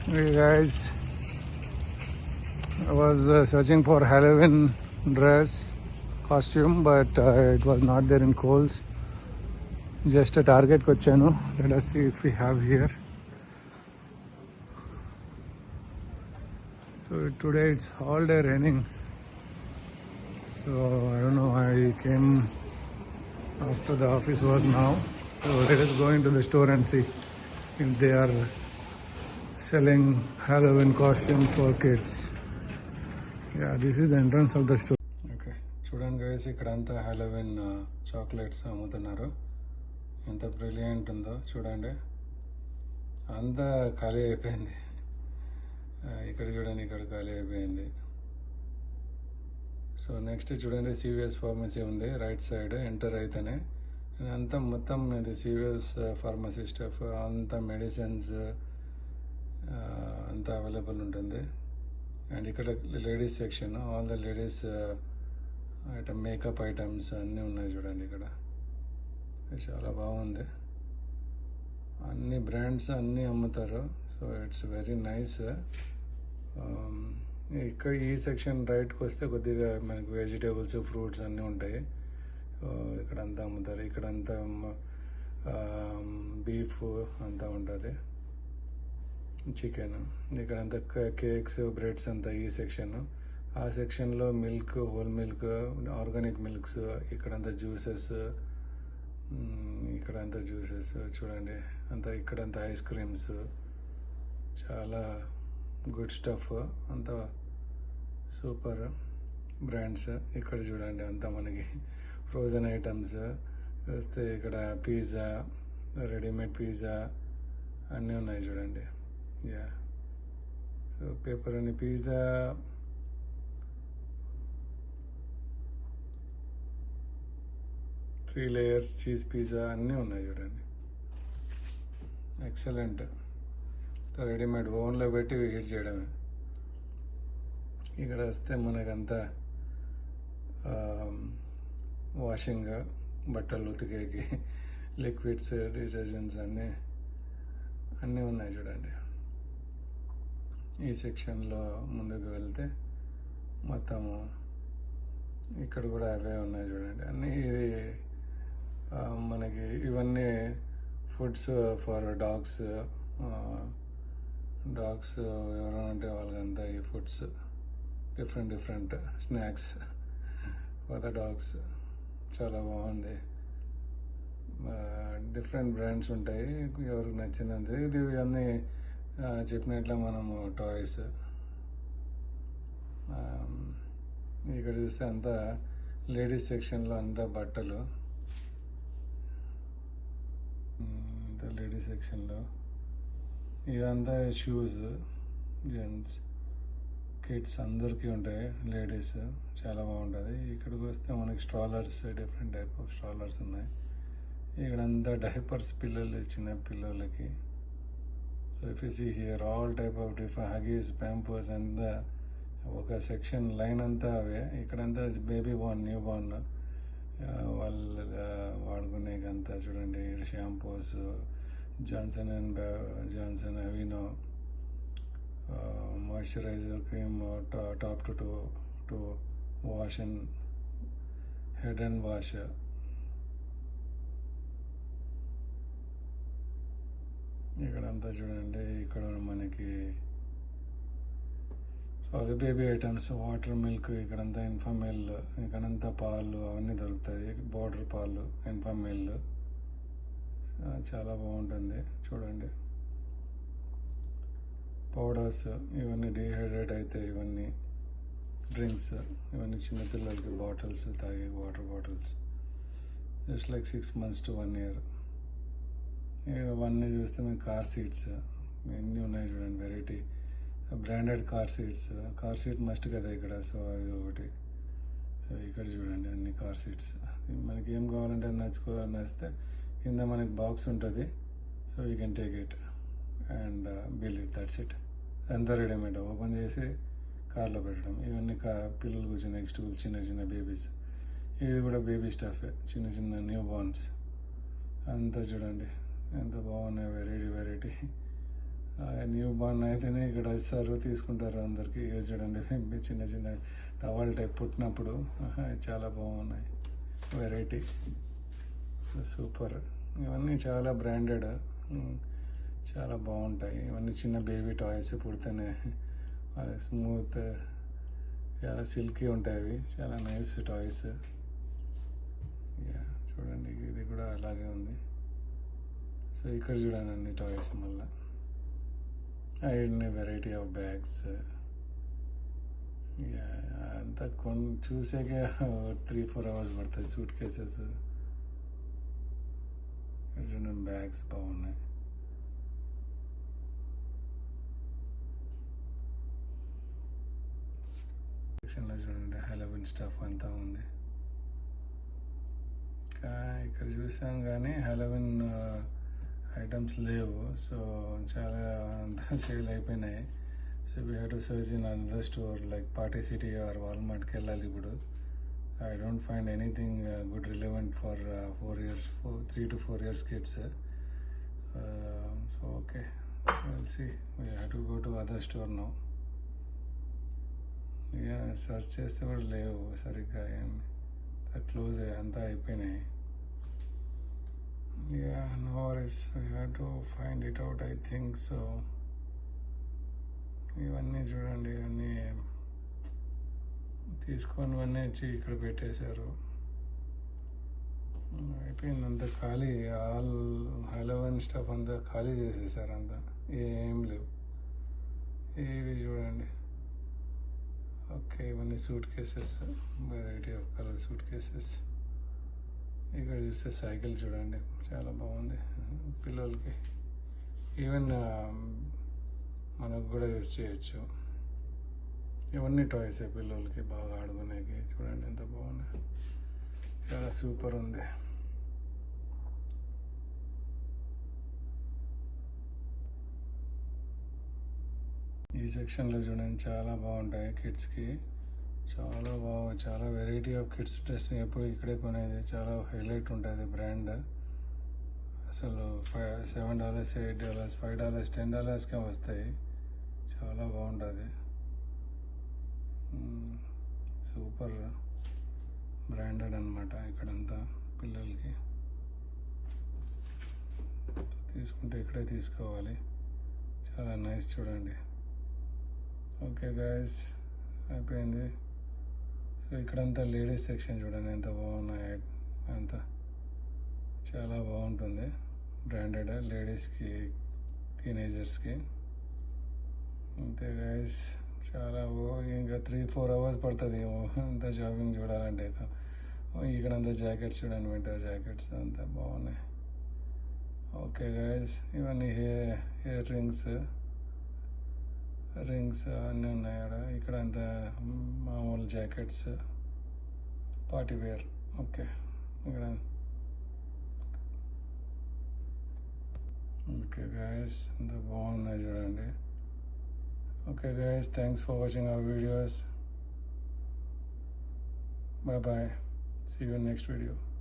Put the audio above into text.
Hey guys, I was searching for Halloween dress costume, but it was not there in Kohl's. Just a Target kochanu. Let us see if we have here. So today it's all day raining. So I don't know. I came after the office work now. So let us go into the store and see if they are selling Halloween costumes for kids. Yeah, this is the entrance of the store. Okay చూడండి guys, ఇక్కడంతా Halloween chocolates అమ్ముతున్నారు. ఎంత brilliant ఉందో చూడండి. అంతా ఖాళీ అయిపోయింది. ఇక్కడ చూడండి, ఇక్కడ ఖాళీ అయిపోయింది. సో నెక్స్ట్ చూడండి, సివిఎస్ ఫార్మసీ ఉంది రైట్ సైడ్ ఎంటర్ అయితేనే. అంతా మొత్తం ఇది సివిఎస్ ఫార్మసీ స్టఫ్, అంతా మెడిసిన్స్ అంతా అవైలబుల్ ఉంటుంది. అండ్ ఇక్కడ ladies section, all the ladies item, makeup items అన్నీ ఉన్నాయి చూడండి. ఇక్కడ చాలా బాగుంది. అన్ని బ్రాండ్స్ అన్నీ అమ్ముతారు. So it's very nice. ఇక్కడ ఈ సెక్షన్ రైట్కి వస్తే కొద్దిగా మనకు వెజిటేబుల్స్, ఫ్రూట్స్ అన్నీ ఉంటాయి. సో ఇక్కడంతా అమ్ముతారు. ఇక్కడంతా బీఫ్ అంతా ఉంటుంది, చికెన్. ఇక్కడంతా కేక్స్, బ్రెడ్స్ అంతా ఈ సెక్షన్. ఆ సెక్షన్లో milk, whole milk, organic milks, ఇక్కడంతా జ్యూసెస్, ఇక్కడంతా జ్యూసెస్ చూడండి. అంతా ఇక్కడంతా ఐస్ క్రీమ్స్, చాలా గుడ్ స్టఫ్, అంతా సూపర్ బ్రాండ్స్. ఇక్కడ చూడండి అంతా మనకి ఫ్రోజన్ ఐటమ్స్ వస్తే, ఇక్కడ పిజ్జా, రెడీమేడ్ పిజ్జా అన్నీ ఉన్నాయి చూడండి. యా, సో పేపర్ అని pizza, three layers cheese pizza అన్నీ ఉన్నాయి చూడండి. ఎక్సలెంట్. రెడీమేడ్ ఓవెన్లో పెట్టి హీట్ చేయడమే. ఇక్కడ వస్తే మనకంతా వాషింగ్, బట్టలు ఉతికేకి లిక్విడ్స్, డిటర్జెంట్స్ అన్నీ ఉన్నాయి చూడండి. ఈ సెక్షన్లో ముందుకు వెళ్తే మొత్తము ఇక్కడ కూడా అవే ఉన్నాయి చూడండి. అన్నీ ఇది మనకి ఇవన్నీ ఫుడ్స్ ఫర్ డాగ్స్ ఎవరైనా ఉంటే వాళ్ళకంతా ఈ foods, different snacks for the dogs. చాలా బాగుంది. డిఫరెంట్ బ్రాండ్స్ ఉంటాయి, ఎవరికి నచ్చినంత. ఇది అన్నీ చెప్పినట్ల మనము టాయ్స్. ఇక్కడ చూస్తే అంతా లేడీస్ సెక్షన్లో అంతా బట్టలు, అంతా లేడీస్ సెక్షన్లో. ఇదంతా షూస్, జెంట్స్, కిడ్స్ అందరికీ ఉంటాయి, లేడీస్. చాలా బాగుంటుంది. ఇక్కడికి వస్తే మనకి strollers, different type of strollers ఉన్నాయి. ఇక్కడంతా డైపర్స్, పిల్లలు, చిన్న పిల్లలకి. So if you see here all type of different Huggies, Pampers అంతా ఒక సెక్షన్ లైన్ అంతా అవే. ఇక్కడంతా బేబీ బార్న్, న్యూ బార్న్ వాళ్ళు వాడుకునేకంతా చూడండి. Shampoos, Johnson Aveeno, moisturizer cream, top to wash and head and wash. ఇక్కడంతా చూడండి. ఇక్కడ మనకి sorry baby items, water milk, ఇక్కడంతా ఇన్ఫామిల్, ఇక్కడంతా పాలు అవన్నీ దొరుకుతాయి. బోర్డర్ పాలు, ఇన్ఫామిల్. చాలా బాగుంటుంది చూడండి. పౌడర్స్, ఇవన్నీ డీహైడ్రేట్ అయితే ఇవన్నీ డ్రింక్స్, ఇవన్నీ చిన్నపిల్లలకి బాటిల్స్, తాగే water bottles, just like 6 months to 1 year. ఇవన్నీ చూస్తే మీకు కార్ సీట్స్ ఎన్ని ఉన్నాయి చూడండి. Variety branded car seat must కదా ఇక్కడ. సో అది ఒకటి. సో ఇక్కడ చూడండి అన్ని కార్ సీట్స్. మనకి ఏం కావాలంటే అది నచ్చితే కింద మనకి బాక్స్ ఉంటుంది. So you can take it and bill it, that's it. అంతా రెడీమేడ్. ఓపెన్ చేసి కార్లో పెట్టడం. ఇవన్నీ పిల్లలు కూర్చునే స్టూల్, చిన్న బేబీస్. ఇది కూడా బేబీ స్టఫే, చిన్న న్యూ బార్న్స్. అంతా చూడండి ఎంత బాగున్నాయి. వెరైటీ న్యూ బార్న్ అయితేనే ఇక్కడ వస్తారు తీసుకుంటారు అందరికి. ఇక చూడండి చిన్న చిన్న టవల్ టైప్ పుట్టినప్పుడు చాలా బాగున్నాయి. Variety super. ఇవన్నీ చాలా బ్రాండెడ్, చాలా బాగుంటాయి. ఇవన్నీ చిన్న బేబీ టాయ్స్ పుడితేనే స్మూత్, చాలా సిల్కీ ఉంటాయి. అవి చాలా నైస్ టాయ్స్. చూడండి ఇది కూడా అలాగే ఉంది. సో ఇక్కడ చూడండి అన్ని టాయ్స్. మళ్ళీ అన్ని వెరైటీ ఆఫ్ బ్యాగ్స్. అంతా చూసాకే 3-4 hours పడుతుంది. సూట్ కేసెస్, చూడండి బ్యాగ్స్ బాగున్నాయి. సెక్షన్లో చూడండి హాలోవీన్ స్టఫ్ అంతా ఉంది. ఇక్కడ చూసాం కానీ హాలోవీన్ ఐటమ్స్ లేవు. సో చాలా అంతా సేల్ అయిపోయినాయి. So we have to search in another store like Party City or వాల్మార్ట్కి వెళ్ళాలి ఇప్పుడు. I don't find anything good relevant for 3 to 4 years kids. So okay, we'll see. We have to go to other store now. Search చేస్తే కూడా లేవు సరిగ్గా. ఏమి close అంతా అయిపోయినాయి. No worries. We have to find it out, I think so. ఇవన్నీ చూడండి, ఇవన్నీ తీసుకొని ఇవన్నీ వచ్చి ఇక్కడ పెట్టేశారు. అయిపోయింది అంతా ఖాళీ. ఆల్ హాలోవీన్ స్టఫ్ అంతా ఖాళీ చేసేసారు. అంతా ఏం లేవు. ఇవి చూడండి. ఓకే, ఇవన్నీ suit cases, variety of colour suit cases. ఇక్కడ చూస్తే సైకిల్ చూడండి, చాలా బాగుంది పిల్లలకి. ఈవెన్ మనకు కూడా యూజ్ చేయొచ్చు. ఇవన్నీ టాయ్స్ పిల్లలకి బాగా ఆడుకునేకి. చూడండి ఎంత బాగున్నాయి, చాలా సూపర్ ఉంది. ఈ సెక్షన్లో చూడండి చాలా బాగుంటాయి కిడ్స్కి. చాలా వెరైటీ ఆఫ్ కిడ్స్ డ్రెస్. ఎప్పుడు ఇక్కడే కొనేది. చాలా హైలైట్ ఉంటుంది బ్రాండ్. అసలు $7, $8, $5, $10కే వస్తాయి. చాలా బాగుంటుంది. సూపర్ బ్రాండెడ్ అనమాట ఇక్కడంతా. పిల్లలకి తీసుకుంటే ఇక్కడే తీసుకోవాలి. చాలా నైస్ చూడండి. ఓకే గైస్, అయిపోయింది. సో ఇక్కడంతా లేడీస్ సెక్షన్ చూడండి ఎంత బాగున్నాయి. అంతా చాలా బాగుంటుంది. బ్రాండెడ్ లేడీస్కి, టీనేజర్స్కి. అంతే గైస్, చాలా ఇంకా 3-4 hours పడుతుంది అంతా షాపింగ్ చూడాలంటే. ఇక్కడంతా జాకెట్స్ చూడండి, వింటర్ జాకెట్స్ అంతా బాగున్నాయి. ఓకే గైస్, ఇవన్నీ హెయిర్ రింగ్స్ అన్నీ ఉన్నాయి ఇక్కడ అంతా. మామూలు జాకెట్స్, పార్టీ వేర్. ఓకే, ఇక్కడ ఓకే గైస్, అంత బాగున్నాయి చూడండి. Okay guys, thanks for watching our videos. Bye bye. See you in next video.